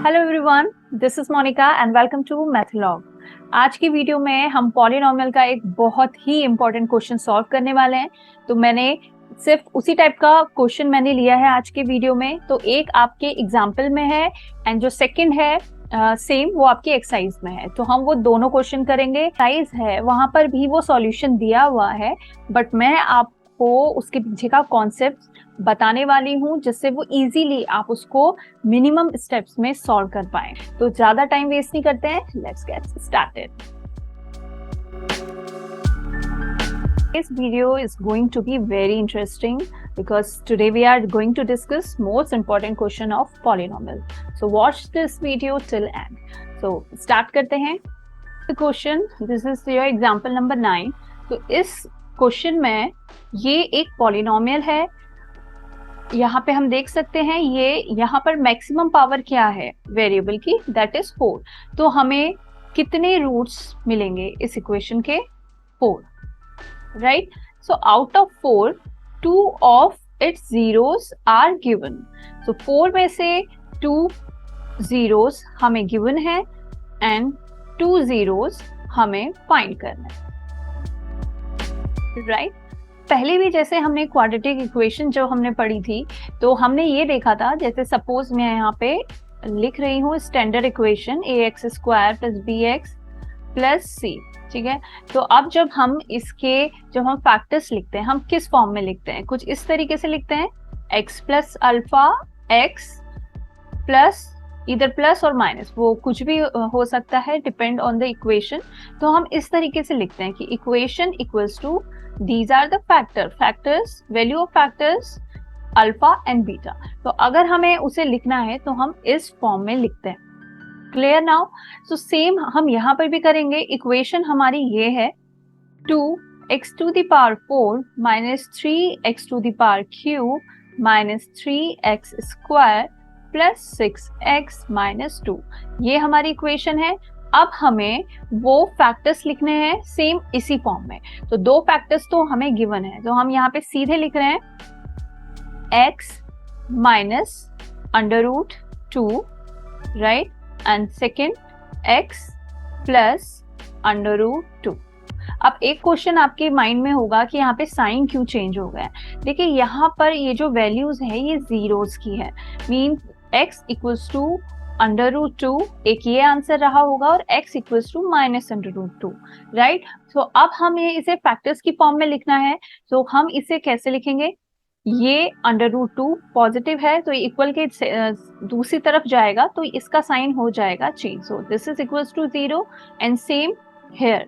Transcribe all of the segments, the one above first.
Hello everyone, this is Monika and welcome to Mathlog. आज की video में हम पॉलिनोमियल का एक बहुत ही इंपॉर्टेंट क्वेश्चन सॉल्व करने वाले हैं। तो मैंने सिर्फ उसी टाइप का क्वेश्चन मैंने लिया है आज के वीडियो में। तो एक आपके एग्जाम्पल में है एंड जो सेकंड है सेम वो आपकी एक्सरसाइज में है। तो हम वो दोनों क्वेश्चन करेंगे। एक्सरसाइज है वहां पर भी वो सॉल्यूशन दिया हुआ है, बट मैं आपको उसके पीछे का कॉन्सेप्ट बताने वाली हूँ जिससे वो इजीली आप उसको मिनिमम स्टेप्स में सॉल्व कर पाए। तो ज्यादा टाइम वेस्ट नहीं करते हैं, let's get started. This video is going to be very interesting because today we are going to discuss most important question of polynomial. So watch this video till end. So start करते हैं। The question, this is your example number 9. तो इस question में ये एक polynomial है। यहाँ पे हम देख सकते हैं ये यहाँ पर मैक्सिमम पावर क्या है वेरिएबल की, दैट इज 4। तो हमें कितने रूट्स मिलेंगे इस इक्वेशन के? 4, right. So out of 4, 2 of its zeros are given. So 4 में से 2 जीरोस हमें गिवन है एंड 2 जीरोस हमें फाइंड करना है, राइट। पहले भी जैसे हमने क्वाड्रेटिक इक्वेशन जो हमने पढ़ी थी तो हमने ये देखा था, जैसे सपोज मैं यहाँ पे लिख रही हूँ standard equation ax square plus bx plus c, ठीक है। तो अब जब हम फैक्टर्स लिखते हैं, हम किस फॉर्म में लिखते हैं? कुछ इस तरीके से लिखते हैं, x plus alpha x plus इधर प्लस और माइनस, वो कुछ भी हो सकता है, डिपेंड ऑन द इक्वेशन। तो हम इस तरीके से लिखते हैं कि equation equals to these are the factors value of factors alpha and beta. तो अगर हमें उसे लिखना है तो हम इस फॉर्म में लिखते हैं। Clear now? सो सेम हम यहाँ पर भी करेंगे। इक्वेशन हमारी ये है 2x to the power 4 minus 3x to the power cube minus 3x square plus 6x minus 2। ये हमारी इक्वेशन है। अब हमें वो फैक्टर्स लिखने हैं सेम इसी फॉर्म में। तो 2 फैक्टर्स तो हमें गिवन है, तो हम यहाँ पे सीधे लिख रहे हैं x minus under root 2, right, and second x plus under root 2। अब एक क्वेश्चन आपके माइंड में होगा कि यहाँ पे साइन क्यों चेंज हो गया है। देखिए यहाँ पर ये जो वैल्यूज है ये जीरोस की है, mean x equals to under root 2, एक ये आंसर रहा होगा, और x equals to minus under root 2, right. So अब हमें इसे फैक्टर्स की फॉर्म में लिखना है। तो हम इसे कैसे लिखेंगे? ये अंडर रूट 2 पॉजिटिव है तो इक्वल के दूसरी तरफ जाएगा तो इसका साइन हो जाएगा change. So this is equals to 0 and same here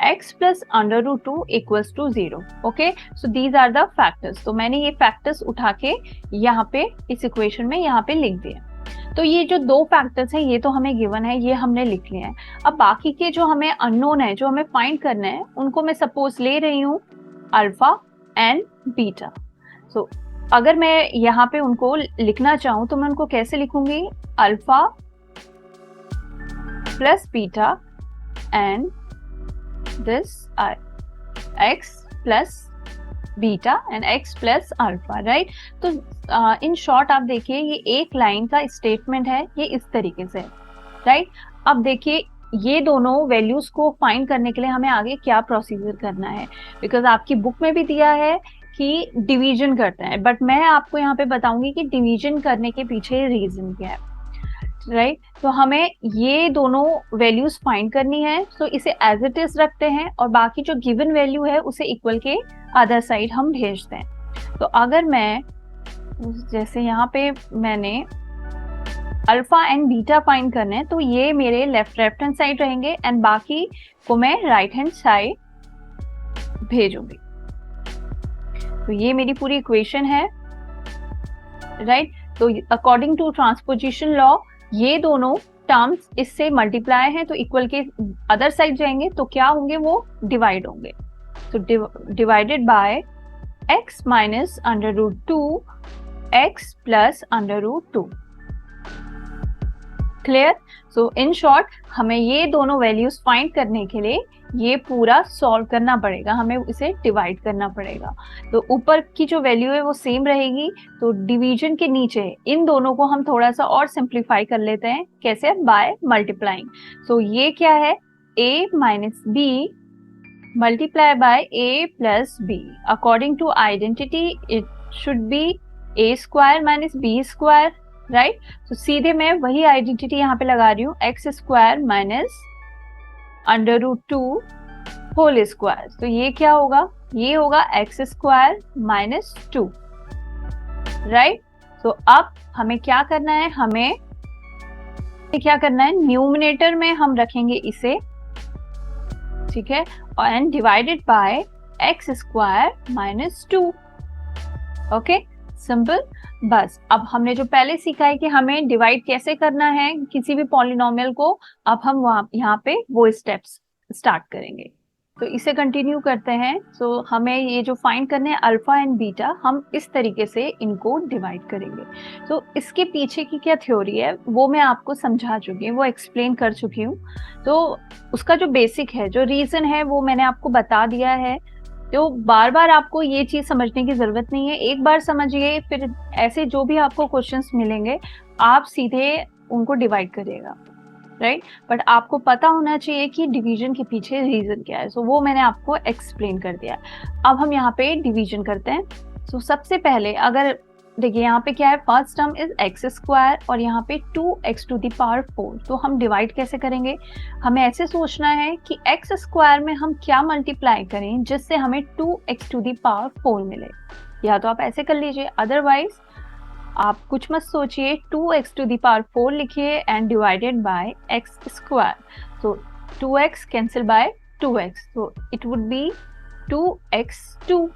x plus under root 2 equals to 0। Okay, so these are the factors. तो मैंने ये फैक्टर्स उठा के यहाँ पे इस इक्वेशन में यहाँ पे लिख दिया। तो ये जो 2 फैक्टर्स हैं ये तो हमें गिवन है, ये हमने लिख लिया है। अब बाकी के जो हमें अननोन है, जो हमें फाइंड करना है, उनको मैं सपोज ले रही हूँ अल्फा एंड बीटा। सो अगर मैं यहाँ पे उनको लिखना चाहूँ तो मैं उनको कैसे लिखूंगी? Alpha plus beta and this x plus beta and x plus alpha, right. तो इन शॉर्ट आप देखिए ये एक लाइन का स्टेटमेंट है, ये इस तरीके से, राइट। अब देखिए ये दोनों वैल्यूज को फाइंड करने के लिए हमें आगे क्या प्रोसीजर करना है, बिकॉज आपकी बुक में भी दिया है कि डिवीजन करते हैं, बट मैं आपको यहाँ पे बताऊंगी कि डिवीजन करने के पीछे रीजन क्या है, राइट। तो हमें ये दोनों वैल्यूज फाइंड करनी है। तो इसे एज इट इज रखते हैं और बाकी जो गिवन वैल्यू है उसे इक्वल के अदर साइड हम भेजते हैं। तो अगर मैं जैसे यहाँ पे मैंने अल्फा एंड बीटा फाइंड करने हैं तो ये मेरे लेफ्ट हैंड साइड रहेंगे एंड बाकी को मैं राइट हैंड साइड भेजूंगी। तो ये मेरी पूरी इक्वेशन है, राइट। तो अकॉर्डिंग टू ट्रांसपोजिशन लॉ ये दोनों टर्म्स इससे मल्टीप्लाई हैं तो इक्वल के अदर साइड जाएंगे तो क्या होंगे? वो डिवाइड होंगे। तो divided by x minus under root 2 x plus under root 2, clear? So in short हमें ये दोनों वैल्यूज फाइंड करने के लिए ये पूरा सॉल्व करना पड़ेगा, हमें इसे डिवाइड करना पड़ेगा। तो ऊपर की जो वैल्यू है वो सेम रहेगी, तो डिवीजन के नीचे इन दोनों को हम थोड़ा सा और सिंप्लीफाई कर लेते हैं। कैसे? By multiplying. सो ये क्या है? a minus b multiply by a plus b. According to identity it should be a square minus b square, right? तो सीधे मैं वही आइडेंटिटी यहाँ पे लगा रही हूँ, x square minus under root two whole square. तो ये क्या होगा? ये होगा x square minus two, right? तो अब हमें क्या करना है? हमें क्या करना है? न्यूमिनेटर में हम रखेंगे इसे, ठीक है, and divided by x square minus to. Okay, simple. बस अब हमने जो पहले सीखा है कि हमें डिवाइड कैसे करना है किसी भी पॉलिनोमियल को, अब हम वहां यहाँ पे वो स्टेप्स स्टार्ट करेंगे। तो इसे कंटिन्यू करते हैं। सो हमें ये जो फाइंड करने हैं अल्फा एंड बीटा, हम इस तरीके से इनको डिवाइड करेंगे। तो इसके पीछे की क्या थ्योरी है वो मैं आपको समझा चुकी हूँ, वो एक्सप्लेन कर चुकी हूँ। तो उसका जो बेसिक है, जो रीजन है, वो मैंने आपको बता दिया है। तो बार बार आपको ये चीज समझने की जरूरत नहीं है, एक बार समझिए, फिर ऐसे जो भी आपको क्वेश्चंस मिलेंगे आप सीधे उनको डिवाइड करिएगा, राइट? बट आपको पता होना चाहिए कि डिवीजन के पीछे रीजन क्या है। सो वो मैंने आपको एक्सप्लेन कर दिया। अब हम यहाँ पे डिवीजन करते हैं। सो सबसे पहले अगर देखिए यहाँ पे क्या है, first term is x square और यहाँ पे 2x टू द पावर 4। तो हम डिवाइड कैसे करेंगे? हमें ऐसे सोचना है कि एक्स स्क्वायर में हम क्या मल्टीप्लाई करें जिससे हमें 2x टू द पावर 4 मिले। या तो आप ऐसे कर लीजिए, अदरवाइज आप कुछ मत सोचिए, 2x टू द पावर 4 लिखिए and divided by x square. तो 2x cancel bye 2x, so it would be 2x2.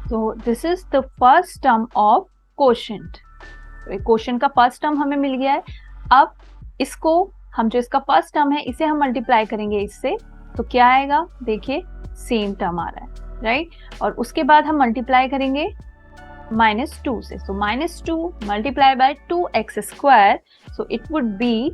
So this is the first term of quotient. Quotient का फर्स्ट टर्म हमें मिल गया है। अब इसको हम जो इसका फर्स्ट टर्म है इसे हम मल्टीप्लाई करेंगे इससे, तो क्या आएगा? देखिए सेम टर्म आ रहा है, राइट? और उसके बाद हम मल्टीप्लाई करेंगे -2 से, सो -2 multiply by 2x square, so it would be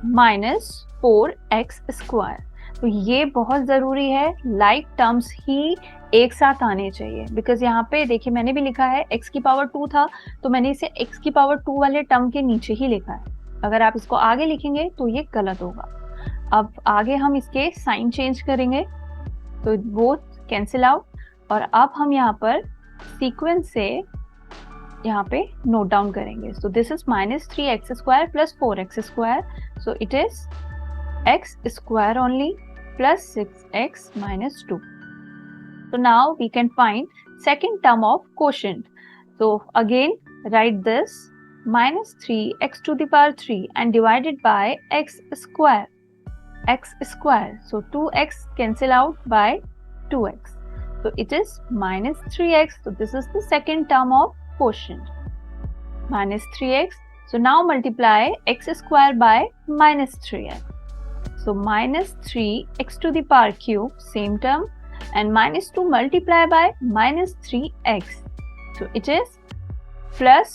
-4x square. तो ये बहुत जरूरी है, लाइक टर्म्स ही एक साथ आने चाहिए, बिकॉज यहाँ पे देखिए मैंने भी लिखा है x की पावर 2 था, तो मैंने इसे x की पावर 2 वाले टर्म के नीचे ही लिखा है। अगर आप इसको आगे लिखेंगे तो ये गलत होगा। अब आगे हम इसके साइन चेंज करेंगे, तो बोथ कैंसिल आउट, और अब हम यहाँ पर सीक्वेंस से यहाँ पे नोट डाउन करेंगे। सो this is -3x square plus 4x square, so it is x square only plus 6x minus 2. So now we can find second term of quotient. So again write this -3x to the power 3 and divided by x square. So 2x cancel out by 2x. So it is -3x. So this is the second term of quotient. -3x. So now multiply x square by -3x. So -3x to the power cube, same term, and -2 multiply by -3x. So it is plus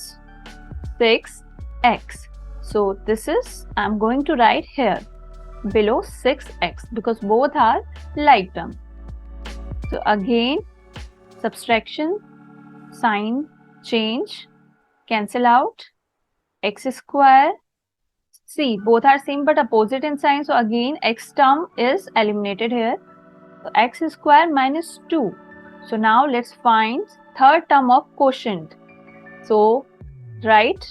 6x. So this is, I'm going to write here below 6x because both are like term. So again subtraction, sign change, cancel out, x square. See, both are same but opposite in sign, so again x term is eliminated here. So x square minus 2. So now let's find third term of quotient. So write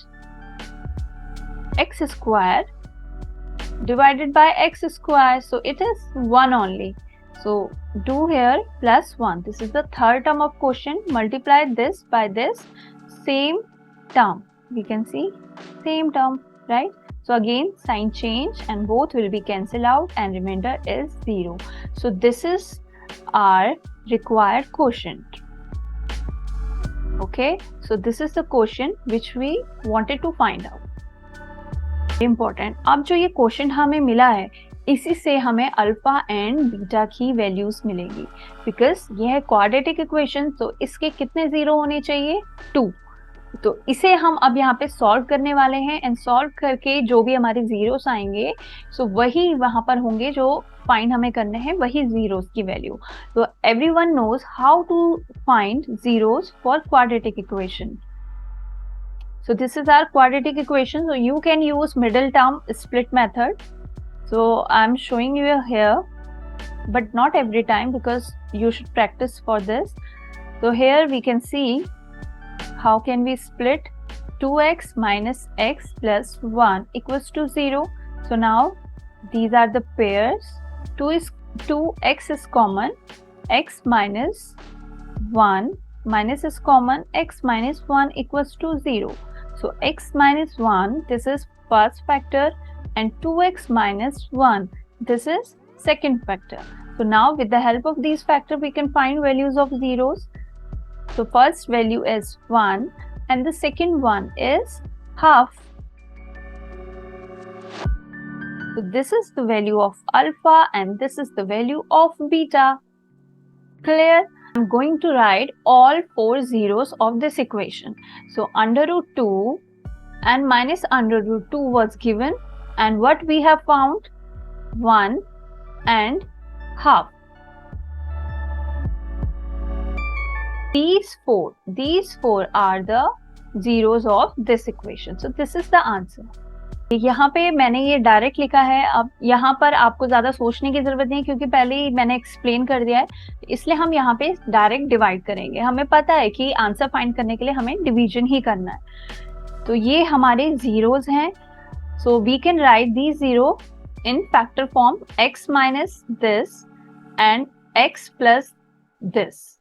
x square divided by x square. So it is 1 only. So do here plus 1. This is the third term of quotient. Multiply this by this same term. We can see same term, right? So again sign change and both will be cancelled out and remainder is 0. So this is our required quotient. Okay, so this is the quotient which we wanted to find out. Important. अब जो ये quotient हमें मिला है इसी से हमें alpha and beta की वैल्यूज मिलेगी, बिकॉज ये है क्वाड्रेटिक इक्वेशन, तो इसके कितने जीरो होने चाहिए? 2. तो इसे हम अब यहाँ पे सॉल्व करने वाले हैं एंड सॉल्व करके जो भी हमारे जीरोस आएंगे सो वही वहां पर होंगे जो फाइंड हमें करने हैं, वही जीरोस की वैल्यू. तो everyone knows how to find zeros for quadratic equation. So this is our quadratic equation. So you can use middle term split method. So I'm showing you here, but not every time because you should practice for this. So here we can see how can we split 2x minus x plus 1 equals to 0. So now these are the pairs. 2x is common, x minus 1 minus is common, x minus 1 equals to 0. So x minus 1, this is first factor, and 2x minus 1, this is second factor. So now with the help of these factors, we can find values of zeros. So first value is 1 and the second one is half. So this is the value of alpha and this is the value of beta. Clear? I'm going to write all 4 zeros of this equation. So under root 2 and minus under root 2 was given, and what we have found? 1 and half. These four are the zeros of this equation. So this is the answer. यहाँ पे मैंने ये direct लिखा है. अब यहाँ पर आपको ज्यादा सोचने की जरूरत नहीं क्योंकि पहले ही मैंने एक्सप्लेन कर दिया है, इसलिए हम यहाँ पे डायरेक्ट डिवाइड करेंगे. हमें पता है कि आंसर फाइंड करने के लिए हमें डिवीजन ही करना है. तो ये हमारे जीरोस हैं. So we can write these zero in factor form, x minus this and x plus this.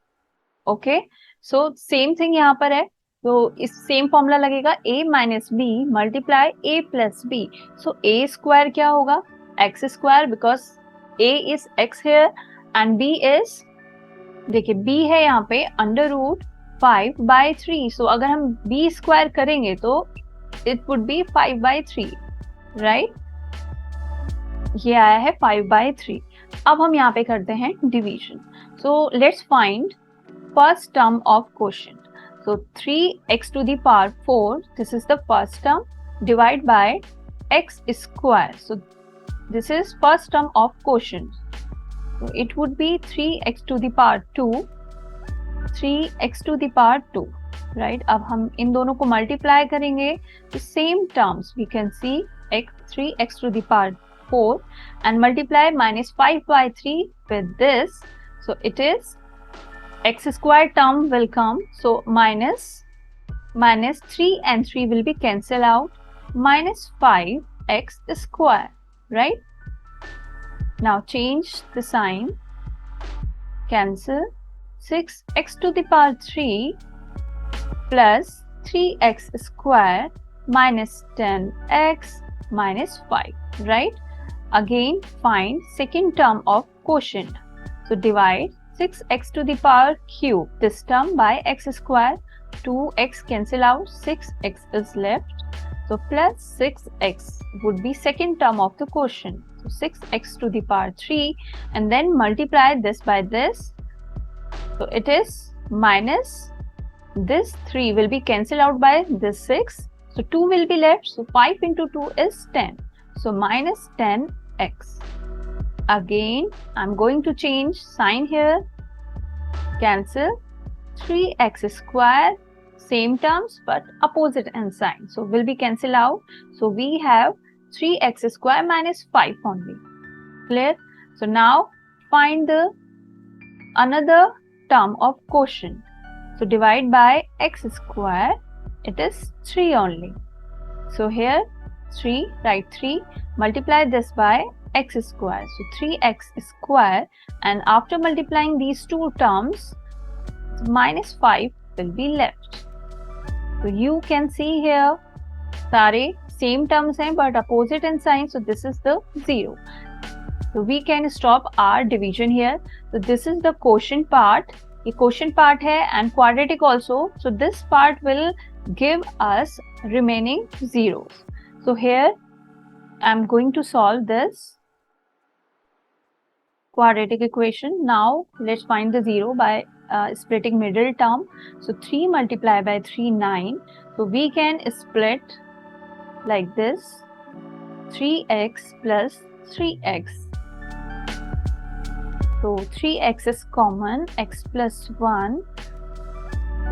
Okay, so same thing यहाँ पर है. तो इस सेम फॉर्मूला लगेगा a minus b multiply a plus b. So a square क्या होगा? x square, because a is x here and b is, देखिए b है यहाँ पे अंडर रूट 5/3. सो अगर हम b स्क्वायर करेंगे तो इट वुड बी 5/3, राइट? ये आया है 5/3. अब हम यहाँ पे करते हैं division. So let's find first term of quotient. So 3x to the power 4, this is the first term, divide by x square. So this is first term of quotient. So it would be 3x to the power 2, 3x to the power 2, right? अब हम इन दोनों को multiply करेंगे तो same terms we can see x 3x to the power 4 and multiply minus 5/3 with this. So it is x square term will come, so minus 3 and 3 will be cancelled out, minus 5x square, right? Now change the sign, cancel. 6x to the power 3 plus 3x square minus 10x minus 5, right? Again find second term of quotient. So divide 6x to the power cube, this term, by x square. 2x cancel out, 6x is left. So plus 6x would be second term of the quotient. So 6x to the power 3 and then multiply this by this. So it is minus this 3 will be cancelled out by this 6. So 2 will be left. So 5 into 2 is 10. So minus 10x. Again, I'm going to change sign here, cancel. 3x square, same terms but opposite end sign. So will be cancelled out. So we have 3x square minus 5 only. Clear? So now find the another term of quotient. So divide by x square, it is 3 only. So here 3, write 3, multiply this by x square. So 3x square, and after multiplying these two terms, minus 5 will be left. So you can see here, सारे same terms हैं but opposite in sign. So this is the 0. So we can stop our division here. So this is the quotient part. ये quotient part है and quadratic also. So this part will give us remaining zeros. So here I'm going to solve this quadratic equation. Now let's find the zero by splitting middle term. So 3 multiplied by 3, 9. So we can split like this, 3x plus 3x. So 3x is common, x plus 1,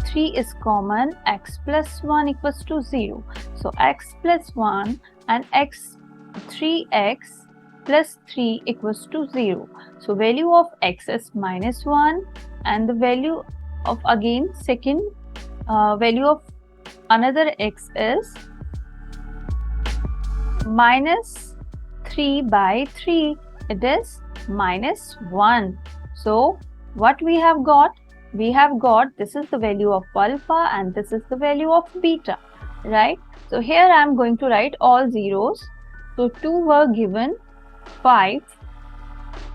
3 is common, x plus 1 equals to 0. So x plus 1 and 3x plus 3 equals to 0. So value of x is minus 1 and the value of again second value of another x is minus 3 by 3. It is minus 1. So what we have got? We have got this is the value of alpha and this is the value of beta, right? So here I am going to write all zeros. So 2 were given, 5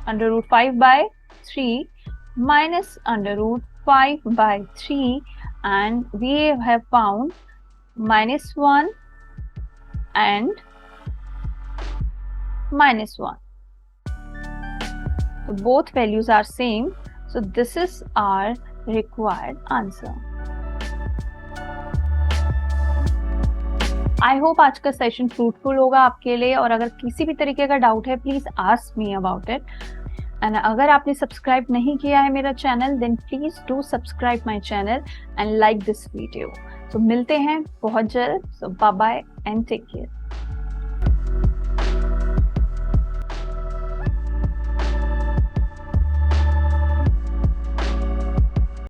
under root 5 by 3 minus under root 5 by 3, and we have found minus 1 and minus 1. So both values are same. So this is our required answer. I hope आज का session fruitful होगा आपके लिए, और अगर किसी भी तरीके का डाउट है please ask me about it. And अगर आपने सब्सक्राइब नहीं किया है मेरा channel, then please do subscribe my channel and like this video. तो मिलते हैं बहुत जल्द। So bye bye and take care.